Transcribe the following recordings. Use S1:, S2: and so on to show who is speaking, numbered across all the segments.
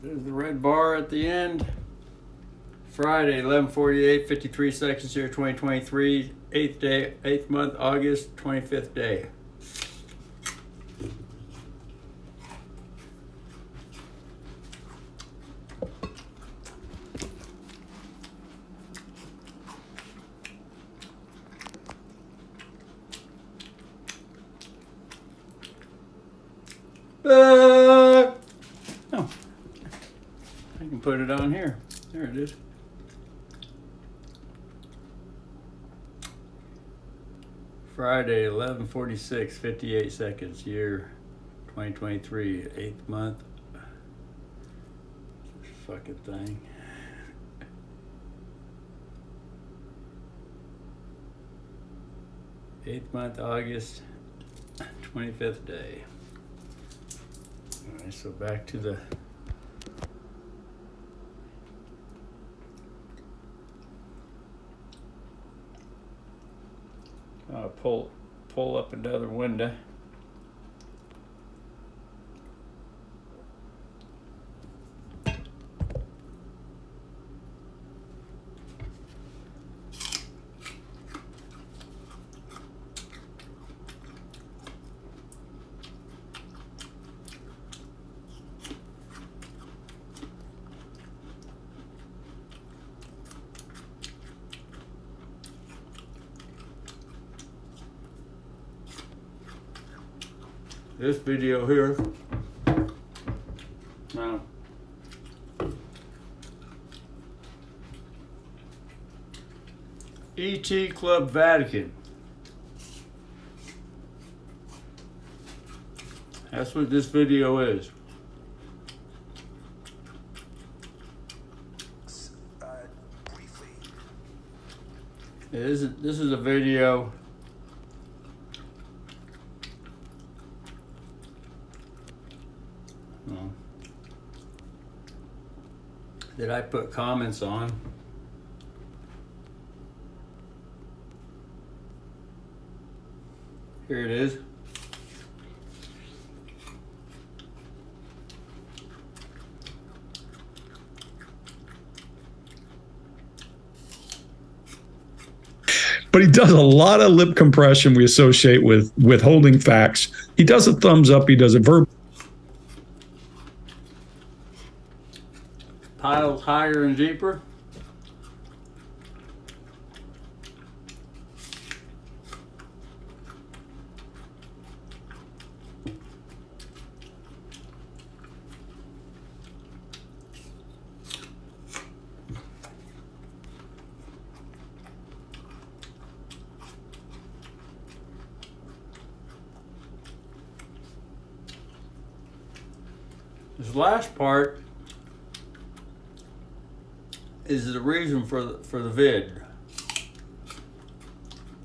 S1: There's the red bar at the end. Friday, 11:48, 53 seconds here, 2023, 8th day, 8th month, August, 25th day. Oh, I can put it on here. There it is. Friday, 11:46, 58 seconds, year 2023, 8th month. This fucking thing. Eighth month, August, 25th day. All right, so back to the pull up another window. This video here, now, E.T. Club Vatican. That's what this video is.
S2: Briefly.
S1: This is a video that I put comments on. Here it is.
S3: But he does a lot of lip compression we associate with withholding facts. He does a thumbs up. He does a verb.
S1: Piles higher and deeper. This last part is the reason for the vid.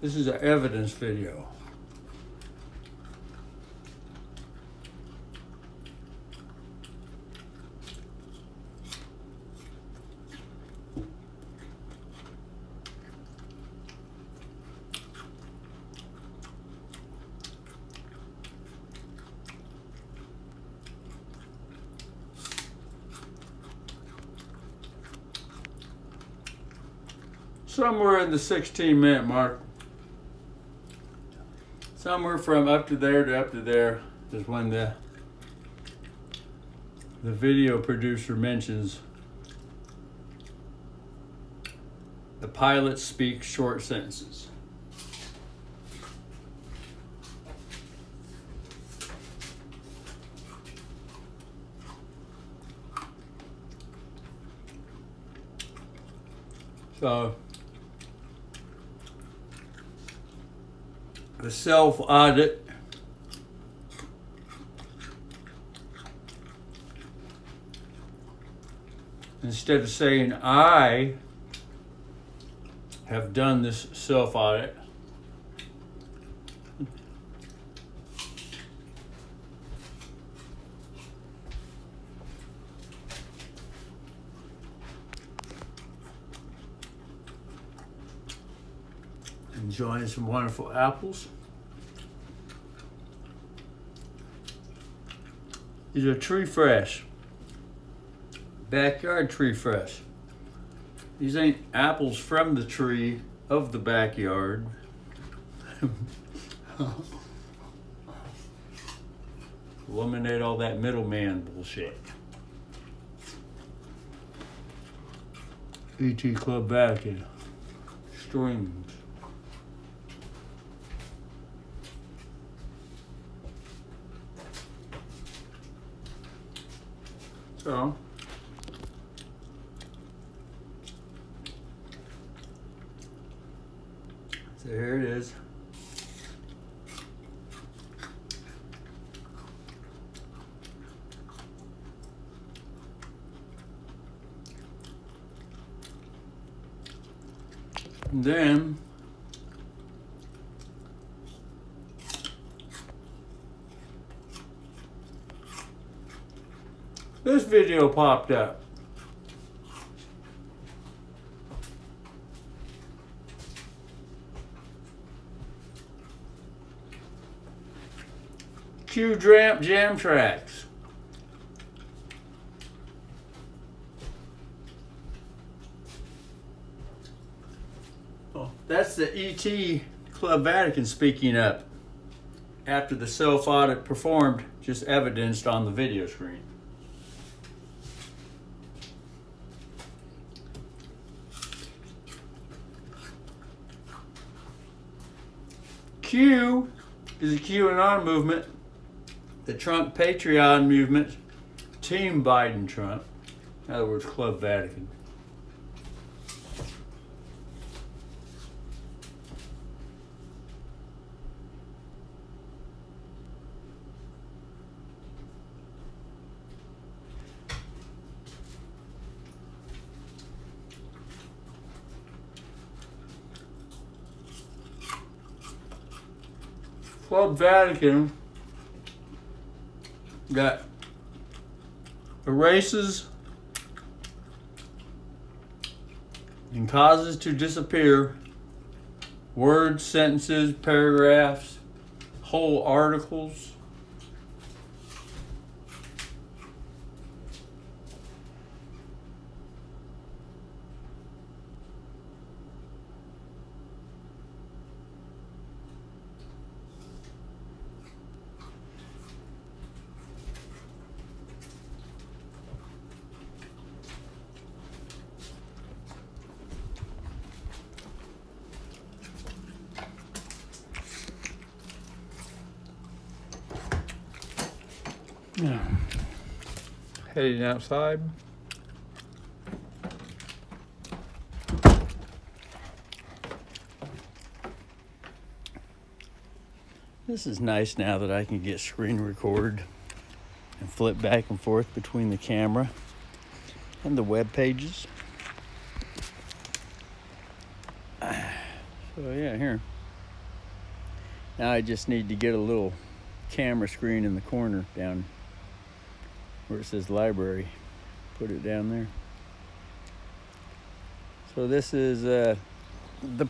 S1: This is an evidence video. Somewhere in the 16-minute mark, somewhere from up to there is when the video producer mentions the pilots speak short sentences. So the self-audit instead of saying I have done this self-audit, enjoying some wonderful apples. These are tree fresh. Backyard tree fresh. These ain't apples from the tree of the backyard. Eliminate all that middleman bullshit. ET Club Vatican. Streams. So here it is. And then this video popped up. Q-Dramp Jam Tracks. Oh, that's the ET Club Vatican speaking up after the self-audit performed, just evidenced on the video screen. Q is a QAnon movement, the Trump Patreon movement, Team Biden Trump, in other words, Club Vatican. Club Vatican got erases and causes to disappear words, sentences, paragraphs, whole articles. Yeah. Heading outside. This is nice now that I can get screen record and flip back and forth between the camera and the web pages. So yeah, here. Now I just need to get a little camera screen in the corner down where it says library. Put it down there. So this is the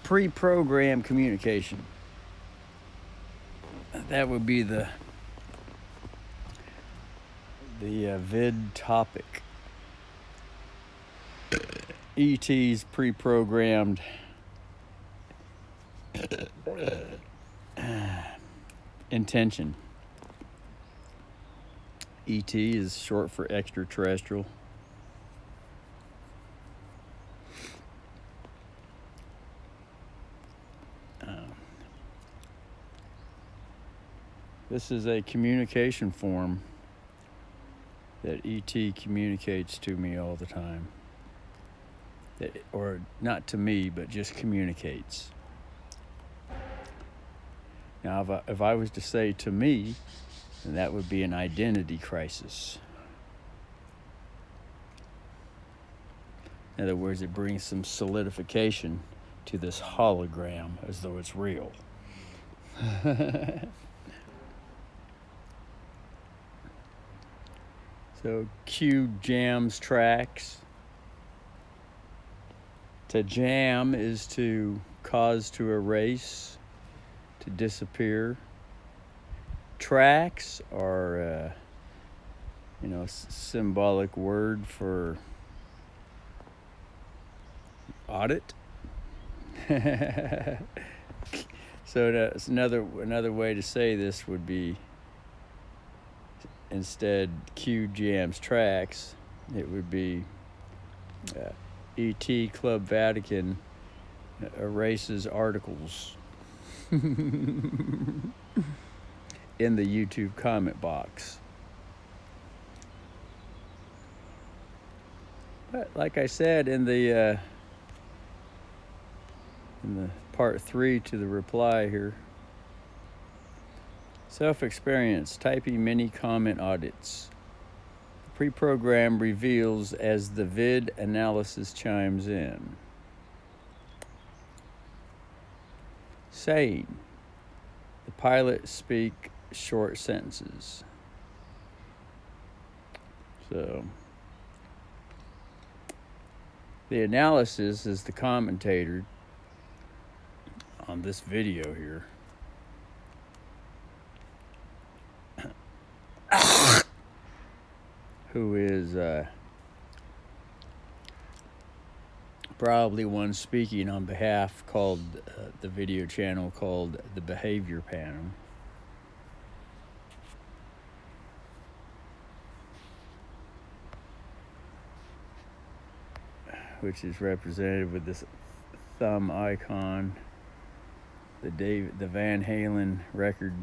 S1: pre-programmed communication. That would be the vid topic. ET's pre-programmed intention. ET is short for extraterrestrial. This is a communication form that ET communicates to me all the time. Or not to me, but just communicates. Now, if I was to say to me, then that would be an identity crisis. In other words, it brings some solidification to this hologram as though it's real. So Q jams tracks. To jam is to cause to erase, to disappear. Tracks are, symbolic word for audit. So that's another way to say this would be, instead Q jams tracks, it would be ET Club Vatican erases articles in the YouTube comment box. But like I said in the part 3 to the reply here, self-experience, typing mini comment audits. Pre-program reveals as the vid analysis chimes in. Saying, the pilot speak short sentences. So, the analysis is the commentator on this video here. Who is probably one speaking on behalf, called the video channel called the Behavior Panel. Which is represented with this thumb icon, the Van Halen record,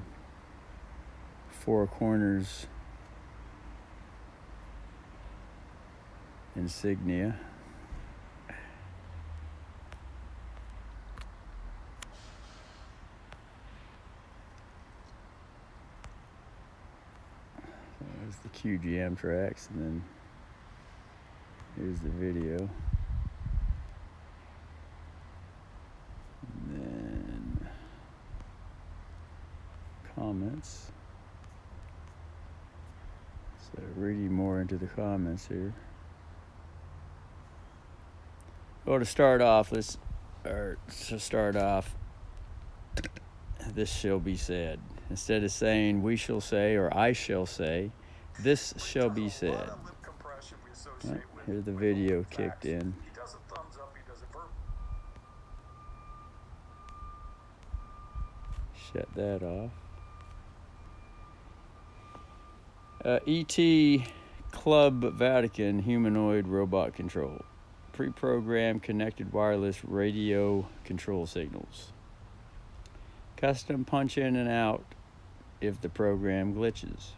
S1: four corners insignia. So there's the QGM tracks, and then here's the video. And then comments. So reading more into the comments here. Well, to start off, this shall be said. Instead of saying we shall say or I shall say, this shall be said. Right, here the video kicked in. Shut that off. ET Club Vatican humanoid robot control. Pre-programmed connected wireless radio control signals. Custom punch in and out if the program glitches.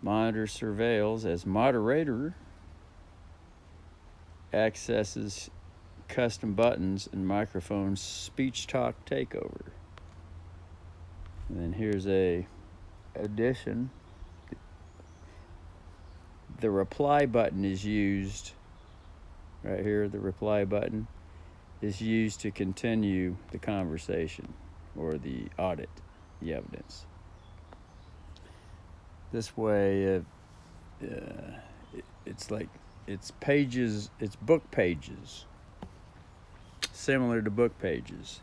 S1: Monitor surveils as moderator accesses custom buttons and microphones speech talk takeover. And then here's a addition. The reply button is used right here. The reply button is used to continue the conversation or the audit, the evidence. This way, it's like, it's pages, it's book pages, similar to book pages.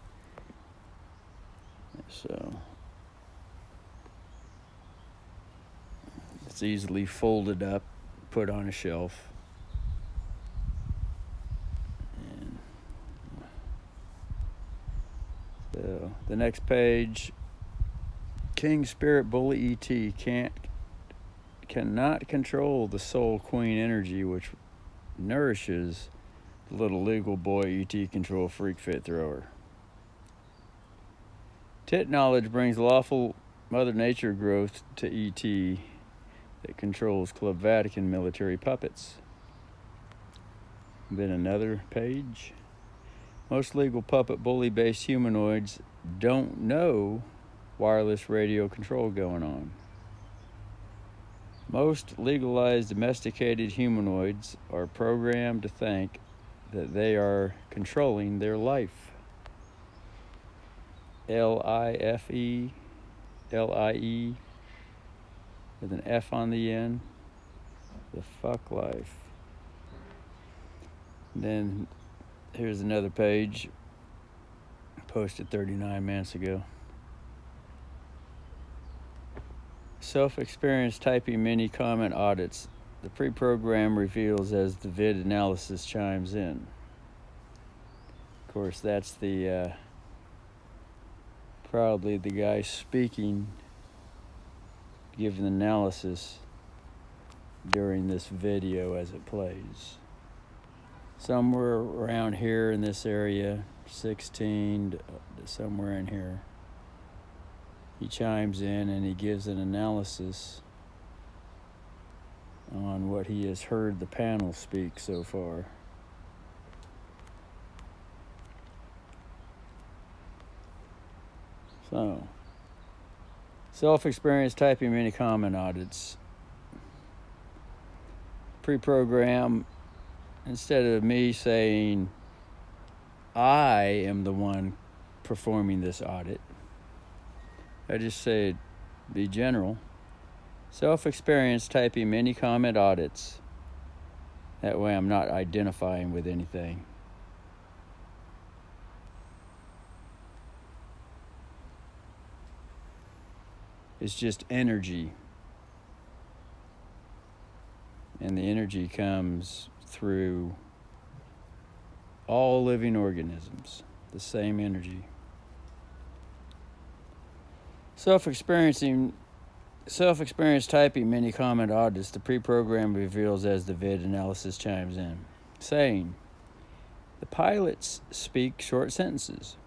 S1: So it's easily folded up, put on a shelf. And so the next page, King Spirit Bully ET cannot control the soul queen energy which nourishes the little legal boy ET control freak fit thrower. Tit knowledge brings lawful Mother Nature growth to ET that controls Club Vatican military puppets. Then another page. Most legal puppet bully-based humanoids don't know wireless radio control going on. Most legalized domesticated humanoids are programmed to think that they are controlling their life. LIFE, LIE, with an F on the end. The fuck life. And then here's another page posted 39 minutes ago. Self-experience typing mini comment audits. The pre-program reveals as the vid analysis chimes in. Of course, that's the probably the guy speaking, giving analysis during this video as it plays. Somewhere around here in this area, 16 to somewhere in here, he chimes in and he gives an analysis on what he has heard the panel speak so far. So, self-experience typing many comment audits. Pre-program, instead of me saying, I am the one performing this audit, I just say, be general. Self-experience typing many comment audits. That way I'm not identifying with anything. It's just energy. And the energy comes through all living organisms, the same energy. Self-experience typing many comment audits, the pre-program reveals as the vid analysis chimes in, saying, the pilots speak short sentences.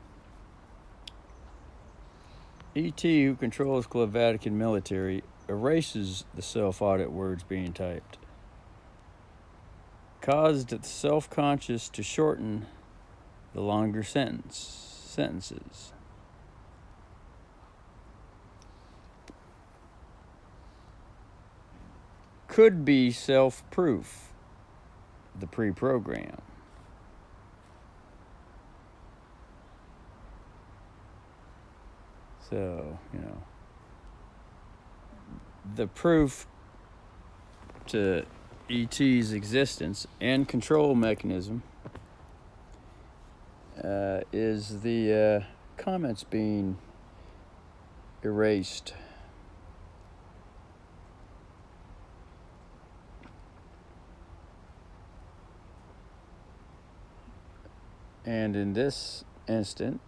S1: ET, who controls Club Vatican military, erases the self-audit words being typed. Caused the self-conscious to shorten the longer sentences. Could be self-proof, the pre-program. So, the proof to ET's existence and control mechanism is the comments being erased. And in this instant,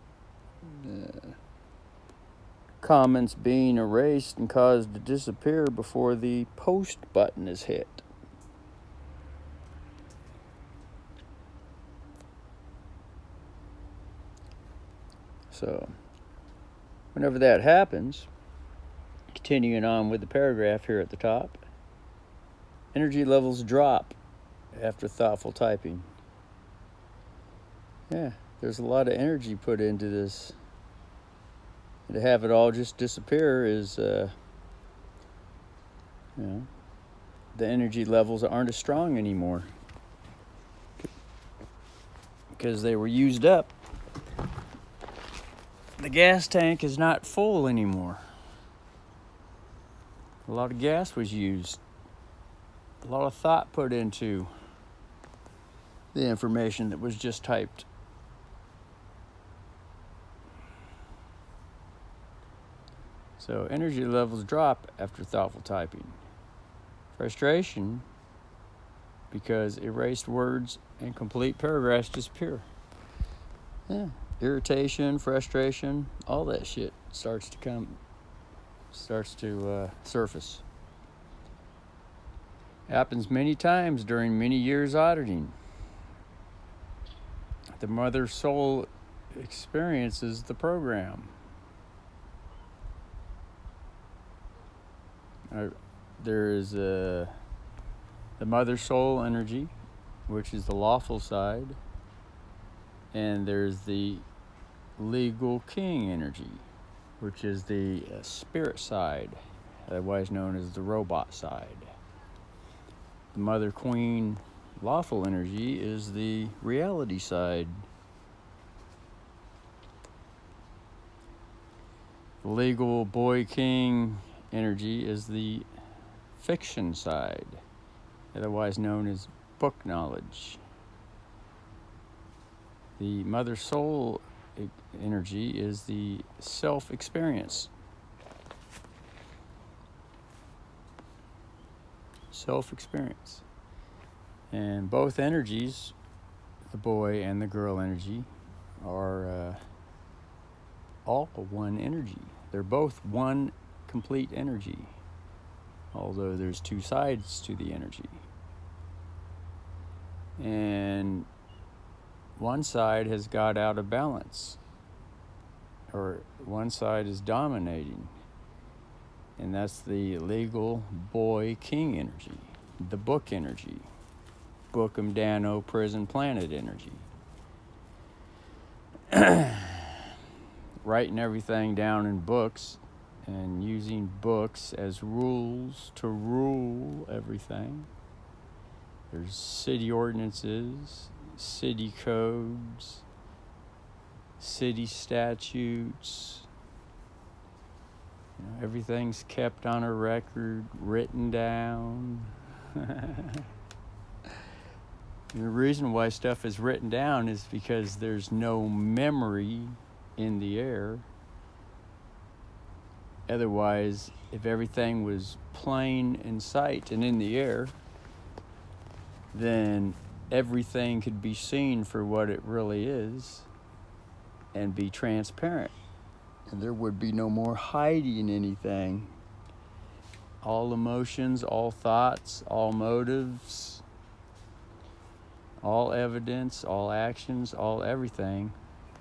S1: comments being erased and caused to disappear before the post button is hit. So, whenever that happens, continuing on with the paragraph here at the top, energy levels drop after thoughtful typing. Yeah, there's a lot of energy put into this. And to have it all just disappear is, the energy levels aren't as strong anymore because they were used up. The gas tank is not full anymore. A lot of gas was used. A lot of thought put into the information that was just typed. So energy levels drop after thoughtful typing. Frustration, because erased words and complete paragraphs disappear. Yeah, irritation, frustration, all that shit starts to surface. Happens many times during many years auditing. The mother soul experiences the program. There is the mother soul energy, which is the lawful side, and there's the legal king energy, which is the spirit side, otherwise known as the robot side. The mother queen lawful energy is the reality side. The legal boy king energy is the fiction side, otherwise known as book knowledge. The mother soul energy is the self-experience. Self-experience. And both energies, the boy and the girl energy, are all one energy. They're both one complete energy, although there's two sides to the energy. And one side has got out of balance, or one side is dominating, and that's the legal boy king energy, the book energy, Bookum Dano prison planet energy. Writing everything down in books and using books as rules to rule everything. There's city ordinances, city codes, city statutes. You know, everything's kept on a record, written down. And the reason why stuff is written down is because there's no memory in the air. Otherwise, if everything was plain in sight and in the air, then everything could be seen for what it really is and be transparent. And there would be no more hiding anything. All emotions, all thoughts, all motives, all evidence, all actions, all everything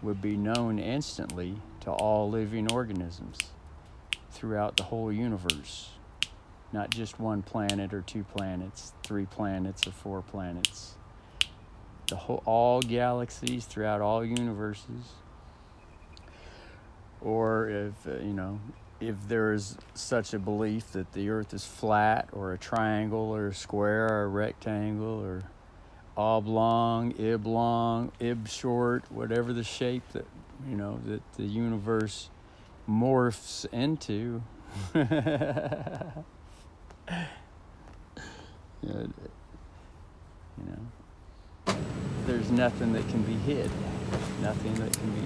S1: would be known instantly to all living organisms throughout the whole universe. Not just one planet or two planets, 3 planets or 4 planets. The whole, all galaxies throughout all universes. Or if, if there is such a belief that the Earth is flat or a triangle or a square or a rectangle or oblong, ib short, whatever the shape that, that the universe morphs into. There's nothing that can be hid. Nothing that can be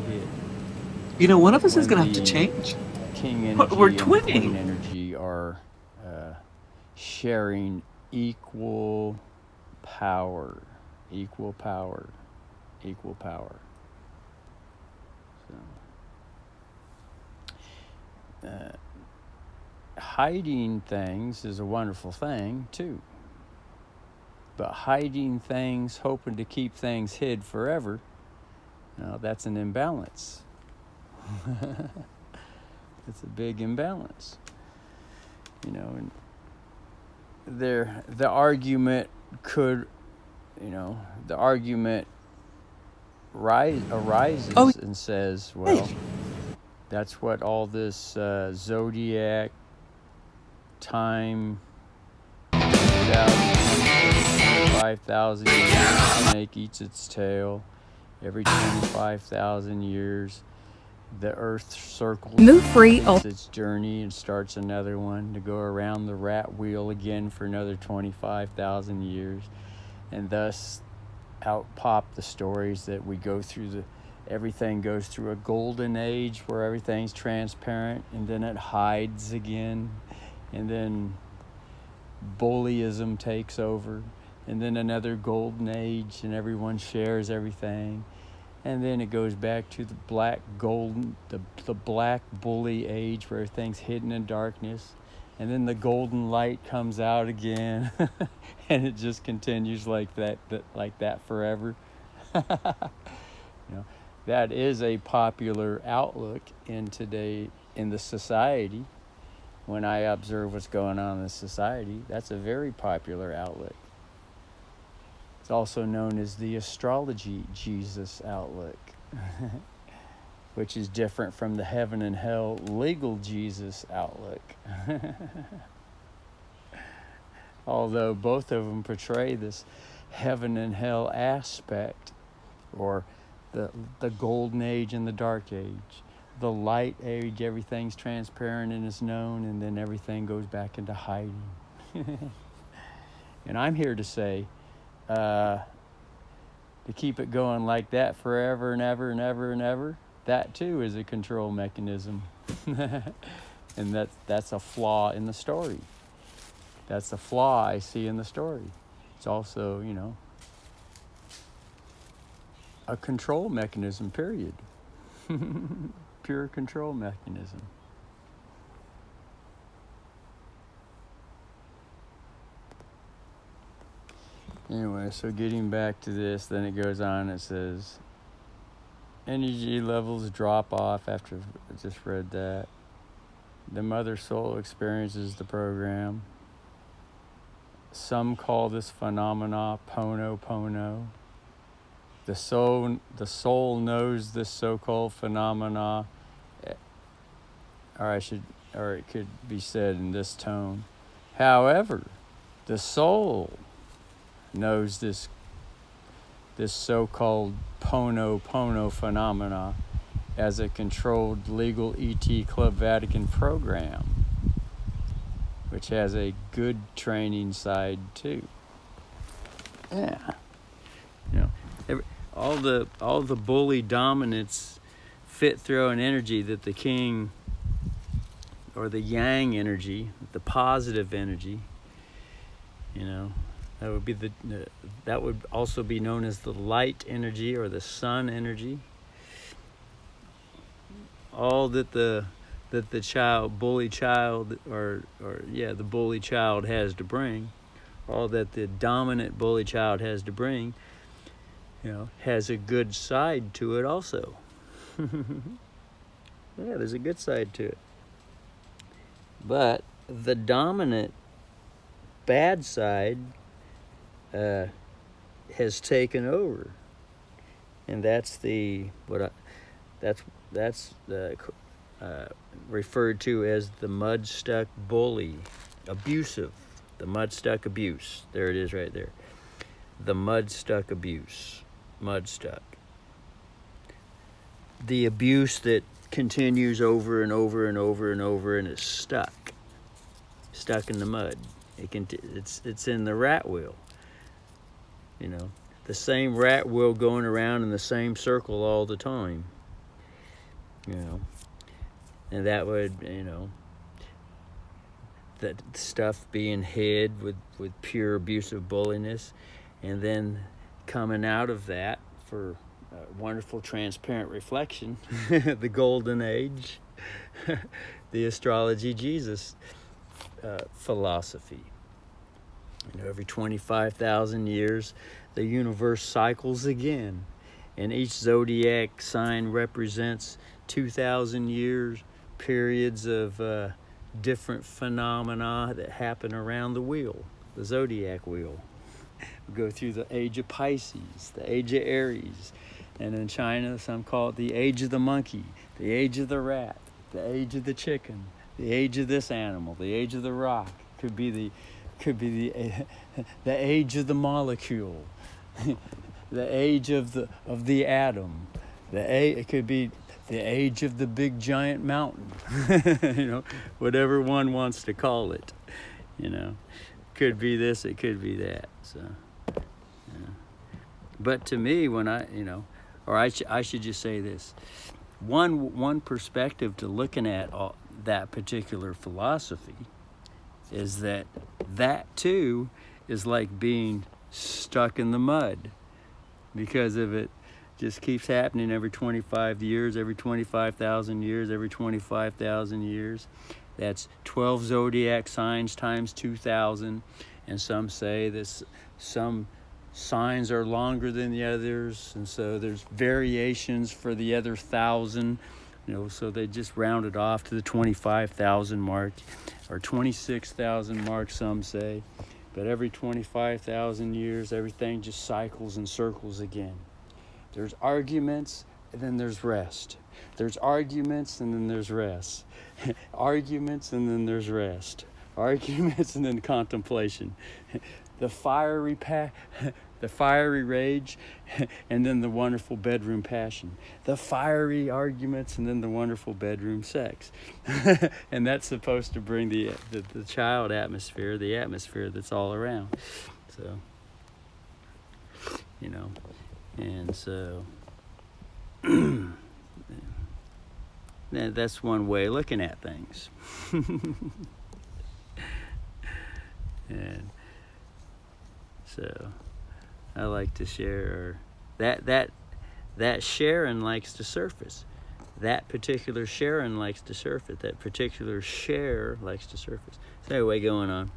S1: hid.
S4: One of us is going to have to change.
S1: King energy
S4: We're
S1: and
S4: twinning.
S1: queen energy are sharing equal power. Equal power. Equal power. So, hiding things is a wonderful thing, too. But hiding things, hoping to keep things hid forever, that's an imbalance. It's a big imbalance. And the argument could, the argument arises and says, well, that's what all this zodiac time, 5,000 years, the snake eats its tail. Every 25,000 years, the Earth circles its journey and starts another one to go around the rat wheel again for another 25,000 years. And thus, out pop the stories that we go through everything goes through a golden age where everything's transparent, and then it hides again, and then bullyism takes over, and then another golden age, and everyone shares everything, and then it goes back to the black bully age where everything's hidden in darkness, and then the golden light comes out again, and it just continues like that forever. That is a popular outlook in the society. When I observe what's going on in the society, that's a very popular outlook. It's also known as the astrology Jesus outlook, which is different from the heaven and hell legal Jesus outlook. Although both of them portray this heaven and hell aspect, or the golden age and the dark age. The light age, everything's transparent and is known, and then everything goes back into hiding. And I'm here to say, to keep it going like that forever and ever and ever and ever, that too is a control mechanism. And that's a flaw in the story. That's a flaw I see in the story. It's also, a control mechanism, period. Pure control mechanism. Anyway, so getting back to this, then it goes on, it says, energy levels drop off after I just read that. The mother soul experiences the program. Some call this phenomena pono. The soul knows this so-called phenomena, or it could be said in this tone. However, the soul knows this so-called pono phenomena as a controlled legal ET Club Vatican program, which has a good training side too. Yeah, you know, all the bully dominance fit throw an energy that the king, or the yang energy, the positive energy, you know, that would be that would also be known as the light energy or the sun energy. All that the bully child has to bring, all that the dominant bully child has to bring, you know, has a good side to it also. Yeah, there's a good side to it. But the dominant bad side has taken over, and that's referred to as the mud-stuck bully, abusive, the mud-stuck abuse. There it is right there. The mud-stuck abuse, mud-stuck. The abuse that continues over and over and over and over and is stuck in the mud. It's in the rat wheel. You know, the same rat wheel going around in the same circle all the time. You know, and that would, you know, that stuff being hid with pure abusive bulliness, and then coming out of that for wonderful transparent reflection, the golden age, the astrology Jesus philosophy. You know, every 25,000 years, the universe cycles again, and each zodiac sign represents 2,000 years periods of different phenomena that happen around the wheel, the zodiac wheel. We go through the age of Pisces, the age of Aries, and in China, some call it the age of the monkey, the age of the rat, the age of the chicken, the age of this animal, the age of the rock. Could be the age of the molecule, the age of the atom. It could be the age of the big giant mountain. You know, whatever one wants to call it. You know, could be this, it could be that. So, yeah. But to me, when I should just say this, one perspective to looking at that particular philosophy is that too is like being stuck in the mud, because if it just keeps happening every 25 years, every 25,000 years, every 25,000 years. That's 12 zodiac signs times 2,000. And some say that some signs are longer than the others, and so there's variations for the other 1,000. You know, so they just round it off to the 25,000 mark, or 26,000 mark, some say. But every 25,000 years, everything just cycles and circles again. There's arguments, and then there's rest. There's arguments, and then there's rest. Arguments, and then there's rest. Arguments, and then contemplation. The fiery rage, and then the wonderful bedroom passion. The fiery arguments, and then the wonderful bedroom sex. And that's supposed to bring the child atmosphere, the atmosphere that's all around. So, you know, and so that's one way of looking at things. And so I like to share that that Sharon likes to surface. That particular Sharon likes to surface. That particular share likes to surface. So anyway, going on.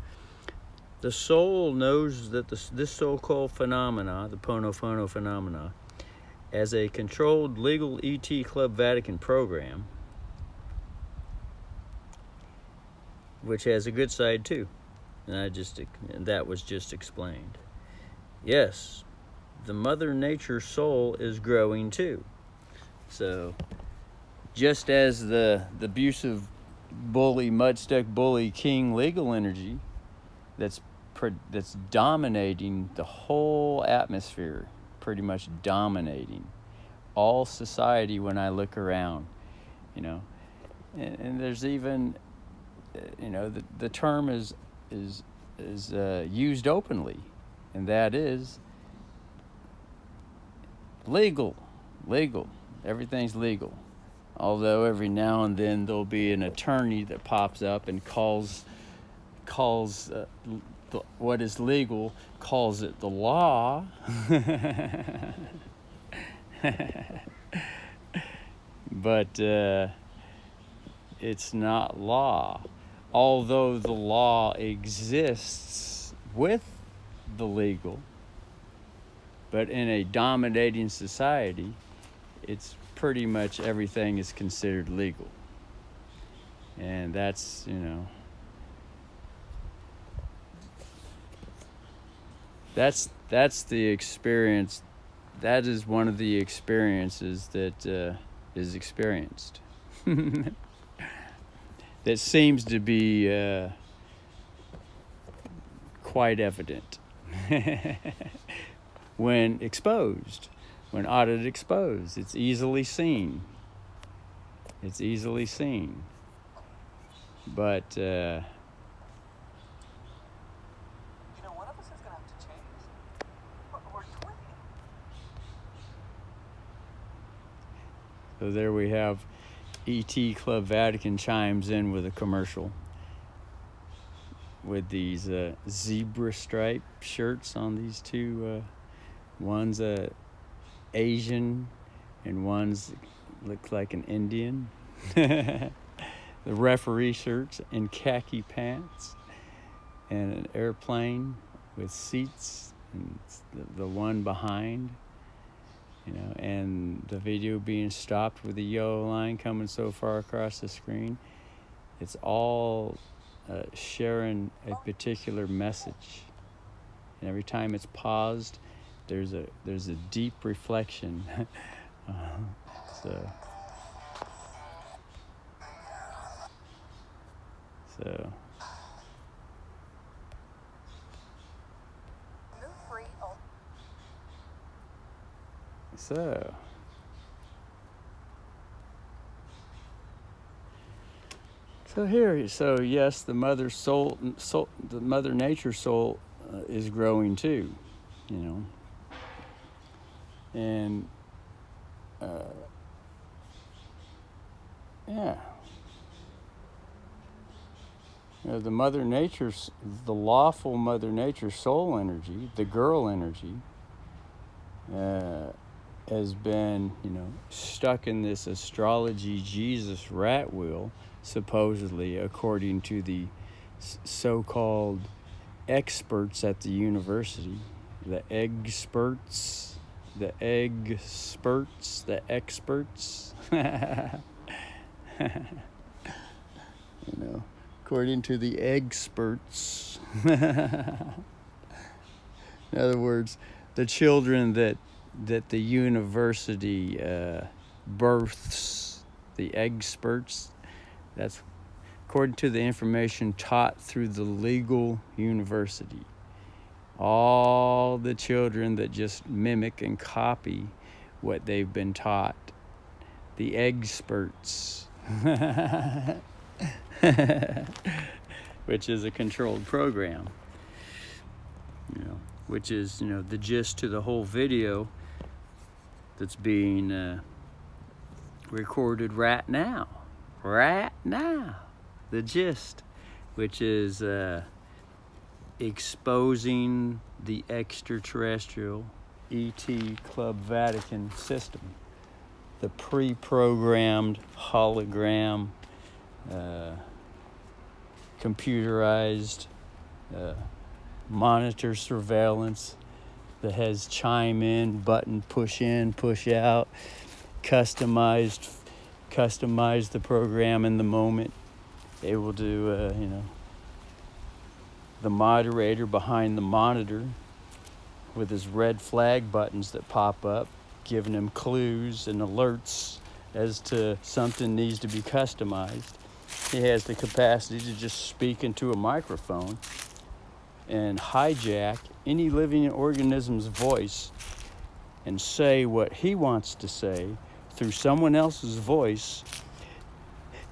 S1: The soul knows that this so-called phenomena, the Pono phenomena, as a controlled legal ET Club Vatican program, which has a good side too, and that was just explained. Yes, the Mother Nature soul is growing too. So, just as the abusive bully, mudstick bully, king legal energy that's dominating the whole atmosphere, pretty much dominating all society when I look around, and there's even, the term is used openly, and that is legal. Everything's legal. Although every now and then there'll be an attorney that pops up and calls what is legal, calls it the law. But it's not law. Although the law exists with the legal, but in a dominating society, it's pretty much everything is considered legal. And that's, that's the experience. That is one of the experiences that is experienced. That seems to be quite evident when exposed, when audit exposed. It's easily seen. But
S2: one of us is gonna have to change. We're 20.
S1: So there we have ET Club Vatican chimes in with a commercial with these zebra stripe shirts on these two. One's Asian and one's looks like an Indian. The referee shirts and khaki pants and an airplane with seats and the one behind. And the video being stopped with the yellow line coming so far across the screen. It's all sharing a particular message. And every time it's paused, there's a deep reflection. So yes, the mother soul, the Mother Nature soul is growing too, and the Mother Nature's, the lawful Mother Nature soul energy, the girl energy, has been, stuck in this astrology Jesus rat wheel, supposedly, according to the so-called experts at the university, the experts. According to the experts. In other words, the children that the university births, the experts, that's according to the information taught through the legal university. All the children that just mimic and copy what they've been taught, the experts. Which is a controlled program, which is, the gist to the whole video that's being recorded right now, the gist, which is exposing the extraterrestrial ET Club Vatican system. the pre-programmed hologram, computerized monitor surveillance that has chime in, button, push in, push out, customize the program in the moment. They will do, the moderator behind the monitor with his red flag buttons that pop up, giving him clues and alerts as to something needs to be customized. He has the capacity to just speak into a microphone and hijack any living organism's voice and say what he wants to say through someone else's voice,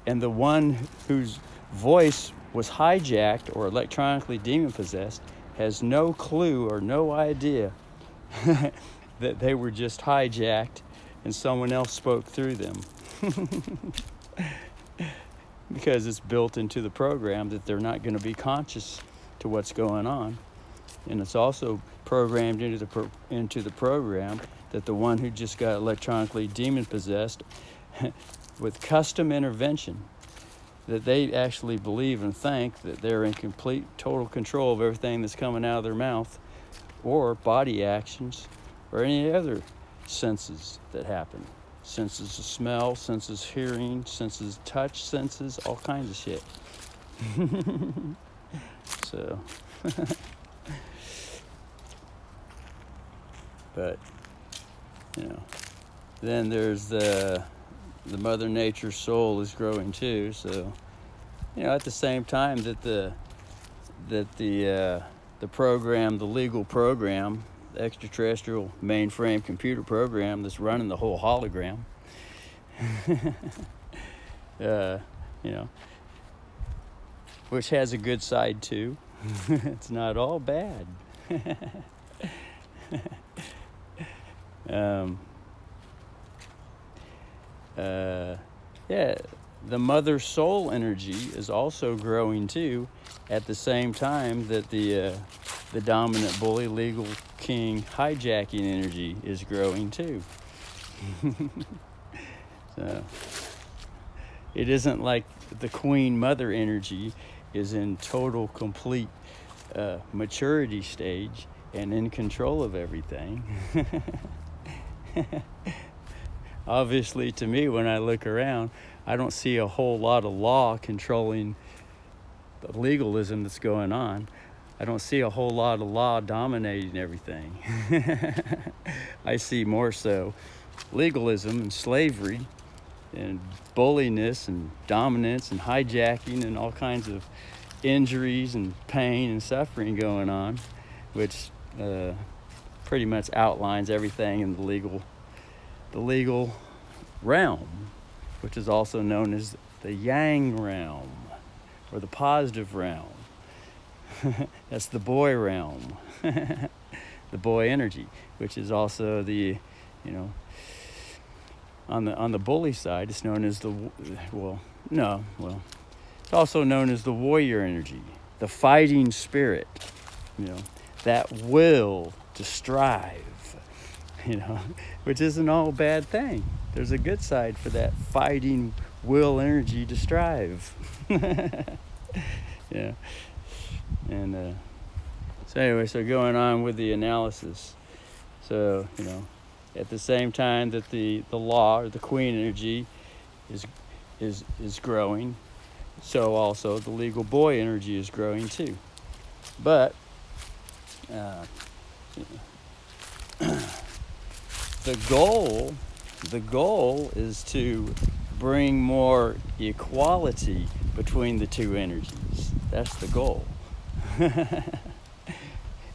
S1: and the one whose voice was hijacked or electronically demon-possessed has no clue or no idea that they were just hijacked and someone else spoke through them. Because it's built into the program that they're not going to be conscious to what's going on. And it's also programmed into the program that the one who just got electronically demon-possessed with custom intervention, that they actually believe and think that they're in complete, total control of everything that's coming out of their mouth or body actions or any other senses that happen. Senses of smell, senses of hearing, senses of touch, senses, all kinds of shit. So, but, then there's the Mother Nature soul is growing too. So, at the same time that the program, the legal program, the extraterrestrial mainframe computer program that's running the whole hologram, which has a good side too. It's not all bad. The mother soul energy is also growing too, at the same time that the dominant bully legal king hijacking energy is growing too. So it isn't like the queen mother energy is in total complete maturity stage and in control of everything. Obviously, to me, when I look around, I don't see a whole lot of law controlling the legalism that's going on. I don't see a whole lot of law dominating everything. I see more so legalism and slavery and bulliness and dominance and hijacking and all kinds of injuries and pain and suffering going on, which pretty much outlines everything in the legal realm, which is also known as the yang realm or the positive realm. That's the boy realm, the boy energy, which is also the, on the bully side, it's known as it's also known as the warrior energy, the fighting spirit, that will to strive, which isn't all a bad thing. There's a good side for that fighting will energy to strive. Yeah. And so anyway, so going on with the analysis. So, at the same time that the law or the queen energy is growing, so also the legal boy energy is growing too. But the goal is to bring more equality between the two energies. That's the goal.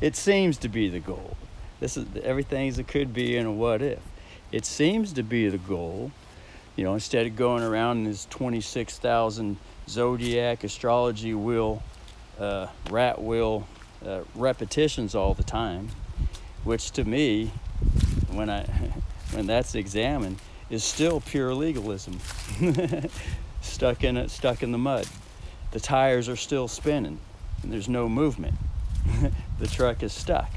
S1: It seems to be the goal. This is everything as it could be in a what if. It seems to be the goal. Instead of going around in this 26,000 zodiac astrology wheel, rat wheel repetitions all the time, which to me, when that's examined, is still pure legalism. stuck in the mud. The tires are still spinning and there's no movement. The truck is stuck,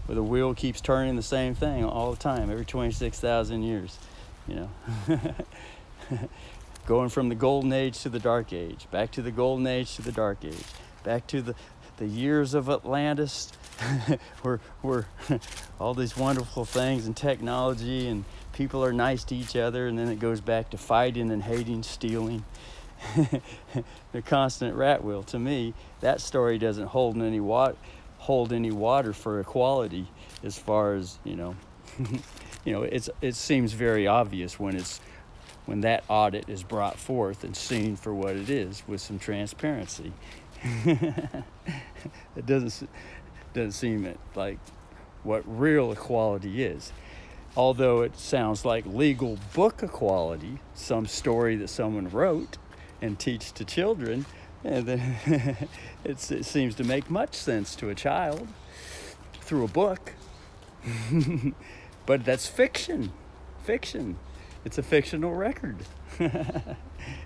S1: where the wheel keeps turning the same thing all the time, every 26,000 years. you know. Going from the golden age to the dark age, back to the golden age to the dark age, back to the years of Atlantis, where all these wonderful things and technology and people are nice to each other, and then it goes back to fighting and hating, stealing. The constant rat wheel. To me, that story doesn't hold any water for equality, as far as, you know. You know, it seems very obvious when that audit is brought forth and seen for what it is, with some transparency. It doesn't seem like what real equality is. Although it sounds like legal book equality, some story that someone wrote and teach to children, and then it seems to make much sense to a child through a book. But that's fiction. It's a fictional record.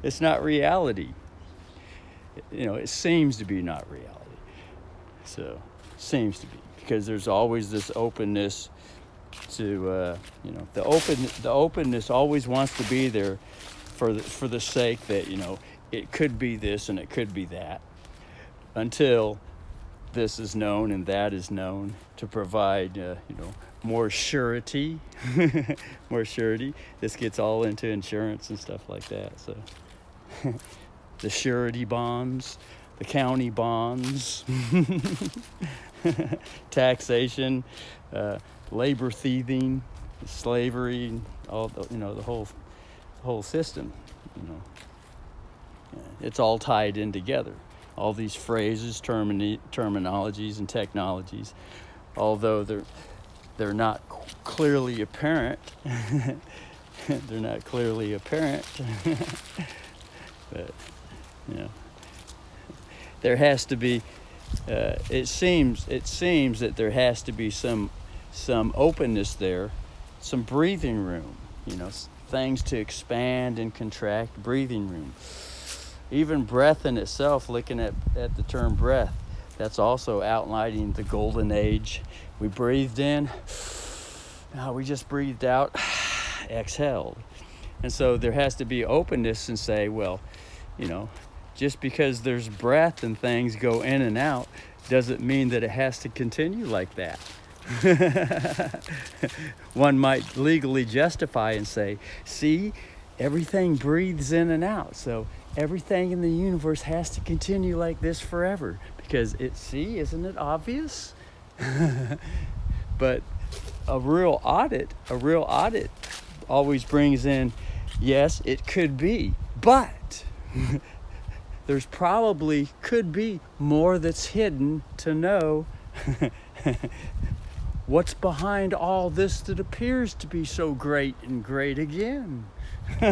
S1: It's not reality. You know, it seems to be not reality. So, seems to be, because there's always this openness to, you know, the openness always wants to be there for the sake that, you know, it could be this and it could be that, until this is known and that is known, to provide, you know, more surety. More surety. This gets all into insurance and stuff like that. So the surety bonds, the county bonds, taxation, labor thieving, slavery, all the, you know, the whole system, you know. It's all tied in together. All these phrases, terminologies, and technologies, although they're not clearly apparent. They're not clearly apparent. But, you know, there has to be. It seems that there has to be some openness there, some breathing room. You know, things to expand and contract. Breathing room. Even breath in itself, looking at the term breath, that's also outlining the golden age. We breathed in, now we just breathed out, exhaled. And so there has to be openness and say, well, you know, just because there's breath and things go in and out, doesn't mean that it has to continue like that. One might legally justify and say, see, everything breathes in and out, so everything in the universe has to continue like this forever, because isn't it obvious? But a real audit always brings in, yes, it could be, but there's probably could be more that's hidden to know. What's behind all this that appears to be so great and great again? You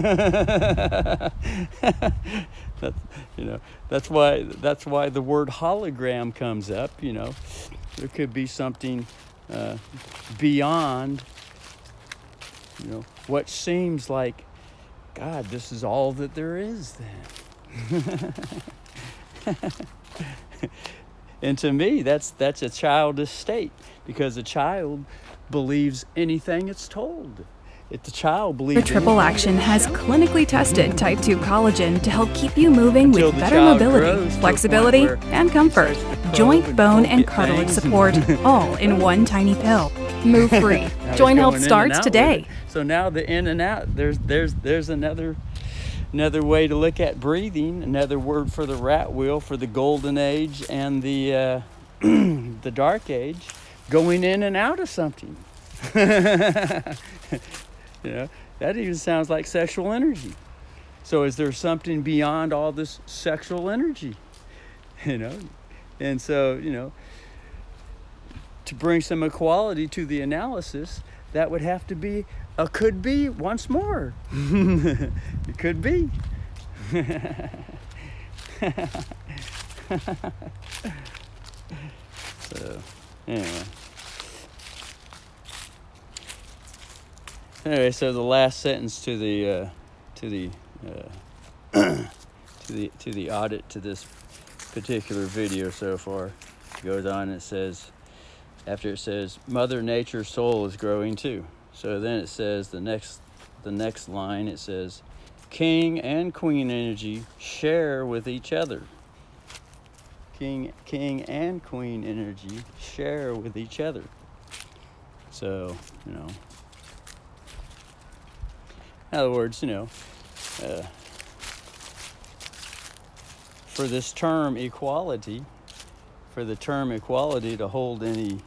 S1: know, that's why the word hologram comes up. You know, there could be something beyond, you know, what seems like, God, this is all that there is then. And to me, that's a childish state, because a child believes anything it's told. If the child believes
S4: Triple Action has clinically tested type 2 collagen to help keep you moving with better mobility, flexibility, and comfort. Joint, bone, and cartilage support, all in one tiny pill. Move free. Joint Health starts today.
S1: So now the in and out, there's another way to look at breathing, another word for the rat wheel, for the golden age and the the dark age, going in and out of something. You know, that even sounds like sexual energy. So is there something beyond all this sexual energy? You know, and so, you know, to bring some equality to the analysis, that would have to be a could be once more. It could be. So, anyway, so the last sentence to the audit to this particular video so far goes on. It says, after it says, Mother Nature's soul is growing too. So then it says, the the next line, it says, king and queen energy share with each other. King and queen energy share with each other. So, you know, in other words, you know, for this term equality, for the term equality to hold any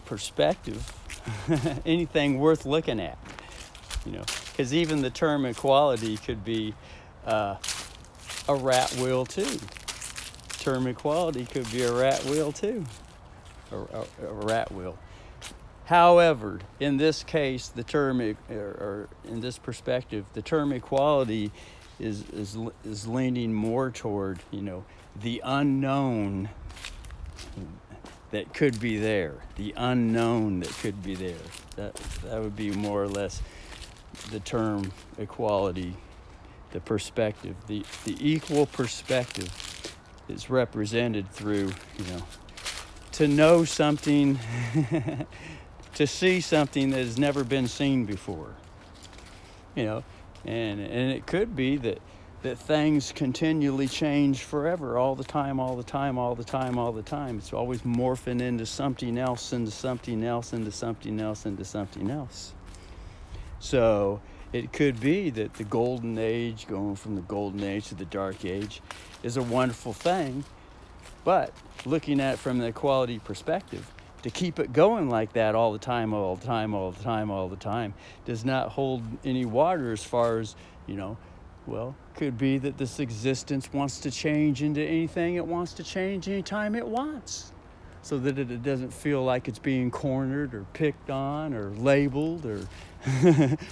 S1: perspective, anything worth looking at, you know, because even the term equality could be a rat wheel too. Term equality could be a rat wheel too, a rat wheel. However, in this case, the term, or in this perspective, the term equality is leaning more toward, you know, the unknown that could be there, the unknown that could be there. That would be more or less the term equality, the perspective, the equal perspective is represented through, you know, to know something, to see something that has never been seen before, you know, and it could be that things continually change forever, all the time. It's always morphing into something else, into something else, into something else, into something else. So it could be that the golden age, going from the golden age to the dark age, is a wonderful thing, but looking at it from the equality perspective, to keep it going like that all the time, does not hold any water as far as, you know, well, could be that this existence wants to change into anything it wants to change anytime it wants, so that it doesn't feel like it's being cornered or picked on or labeled or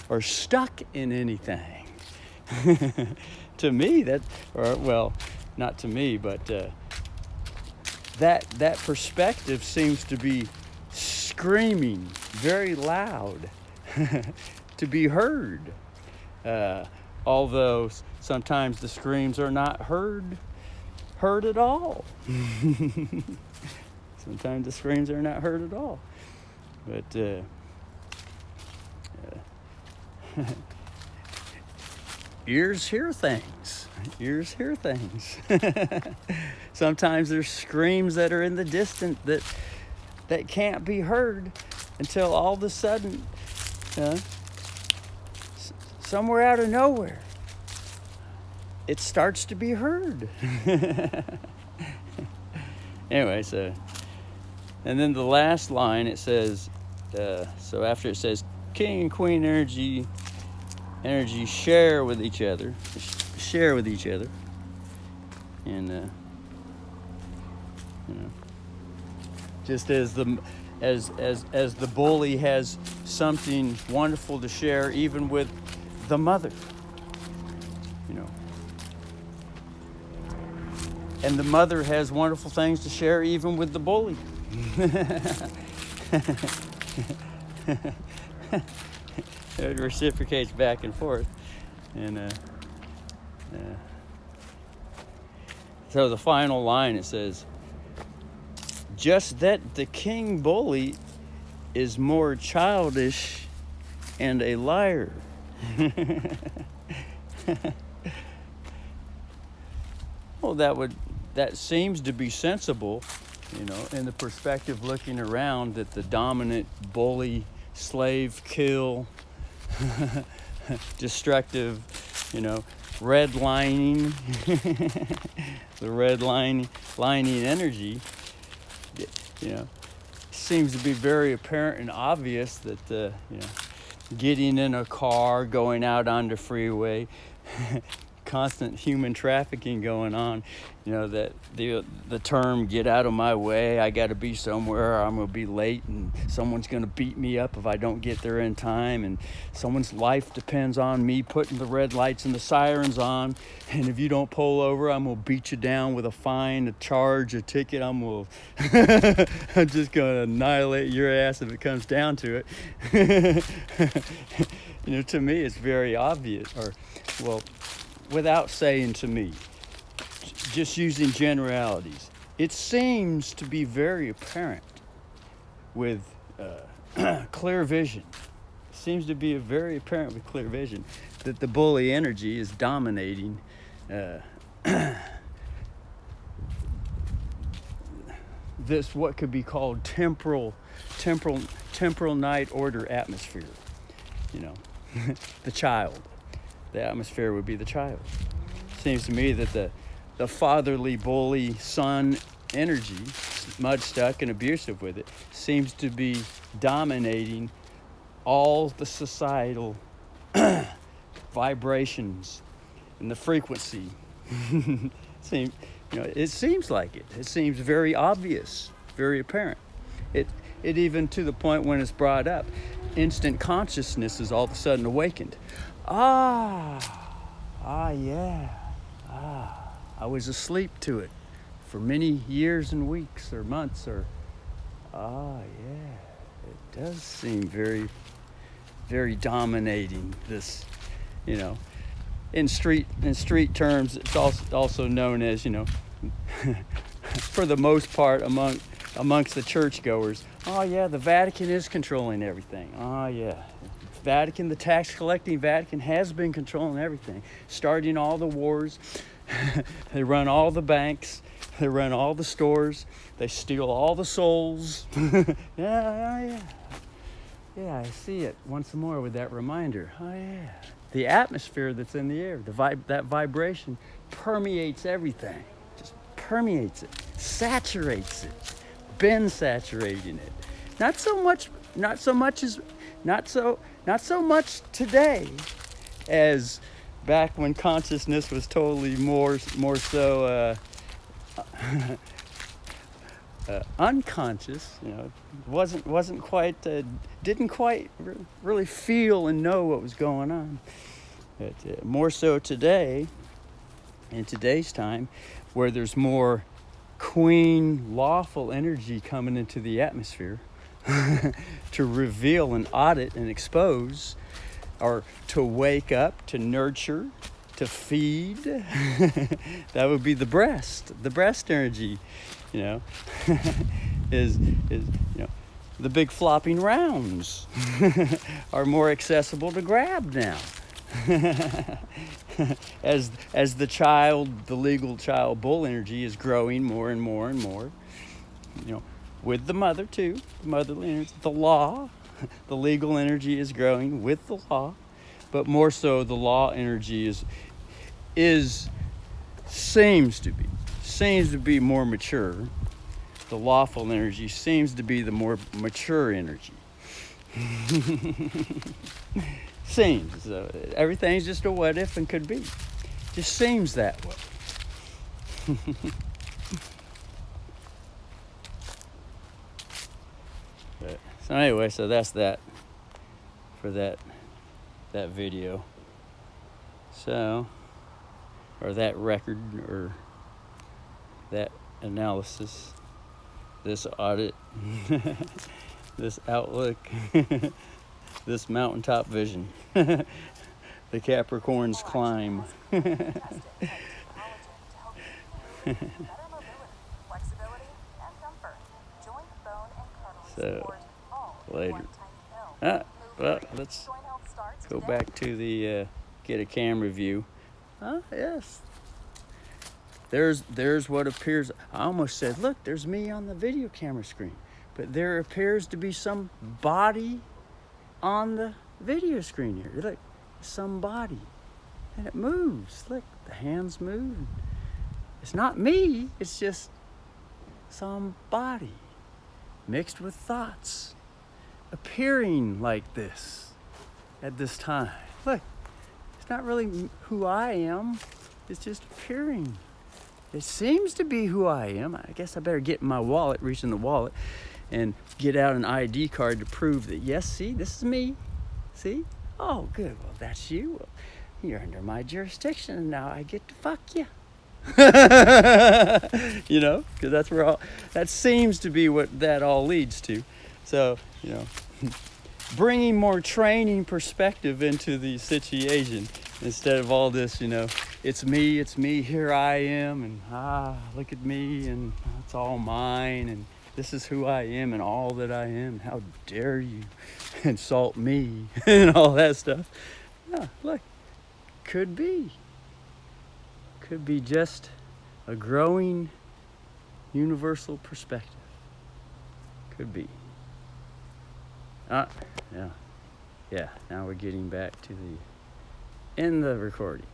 S1: or stuck in anything. To me, that, or well, not to me, but that perspective seems to be screaming very loud to be heard. Although sometimes the screams are not heard at all. Sometimes the screams are not heard at all. But ears hear things. Ears hear things. Sometimes there's screams that are in the distance that can't be heard until all of a sudden, somewhere out of nowhere, it starts to be heard. Anyway, so, and then the last line, it says, so after it says, king and queen energy share with each other, and you know, just as the bully has something wonderful to share, even with the mother, you know, and the mother has wonderful things to share even with the bully. It reciprocates back and forth, and so the final line, it says, just that the king bully is more childish and a liar. Well, that seems to be sensible, you know, in the perspective looking around, that the dominant bully, slave, kill, destructive, you know, redlining, the redlining energy, you know, seems to be very apparent and obvious that, you know, getting in a car, going out on the freeway, constant human trafficking going on, you know, that the term "get out of my way," I got to be somewhere, or I'm going to be late, and someone's going to beat me up if I don't get there in time, and someone's life depends on me putting the red lights and the sirens on, and if you don't pull over, I'm going to beat you down with a fine, a charge, a ticket. I'm just going to annihilate your ass if it comes down to it. You know, to me, it's very obvious, or, well, without saying to me, just using generalities, it seems to be very apparent with clear vision. Seems to be very apparent with clear vision that the bully energy is dominating this what could be called temporal night order atmosphere. You know, the child. The atmosphere would be the child. Seems to me that the fatherly bully son energy, mud stuck and abusive with it, seems to be dominating all the societal vibrations and the frequency. It seems like it. It seems very obvious, very apparent. It even to the point when it's brought up, instant consciousness is all of a sudden awakened. Yeah. I was asleep to it for many years and weeks or months or, yeah. It does seem very, very dominating, this, you know. In street terms, it's also known as, you know, for the most part amongst the churchgoers, oh yeah, the Vatican is controlling everything. Oh yeah, Vatican, the tax collecting Vatican has been controlling everything, starting all the wars. They run all the banks, they run all the stores, they steal all the souls. Yeah, I see it once more with that reminder. Oh yeah. The atmosphere that's in the air, that vibration permeates everything. Just permeates it, saturates it, been saturating it. Not so much today as back when consciousness was totally more so unconscious. You know, wasn't quite didn't quite really feel and know what was going on. But more so today, in today's time, where there's more queen lawful energy coming into the atmosphere to reveal and audit and expose, or to wake up, to nurture, to feed. That would be the breast energy, you know. is you know, the big flopping rounds are more accessible to grab now. as the legal child bull energy is growing more and more and more, you know, with the mother too, motherly energy, the law, the legal energy is growing with the law, but more so the law energy seems to be more mature. The lawful energy seems to be the more mature energy. Seems. Everything's just a what if and could be. Just seems that way. So anyway, so that's that for that video. So, or that record, or that analysis, this audit, this outlook, this mountaintop vision, the Capricorn's climb. So, later. Well, let's go back to the get a camera view. Yes. There's what appears. I almost said, look, there's me on the video camera screen, but there appears to be some body on the video screen here. Look, some body, and it moves. Look, the hands move. It's not me. It's just some body mixed with thoughts appearing like this at this time. Look, it's not really who I am. It's just appearing. It seems to be who I am. I guess I better get in my wallet, reach in the wallet, and get out an ID card to prove that, yes, see, this is me. See? Oh, good. Well, that's you. Well, you're under my jurisdiction, and now I get to fuck you. You know, because that's where that seems to be what that all leads to. So, you know, bringing more training perspective into the situation instead of all this, you know, it's me, here I am, and look at me, and it's all mine, and This is who I am and all that I am. How dare you insult me and all that stuff. No, look, could be just a growing universal perspective. Could be. Yeah. Now we're getting back to the end of the recording.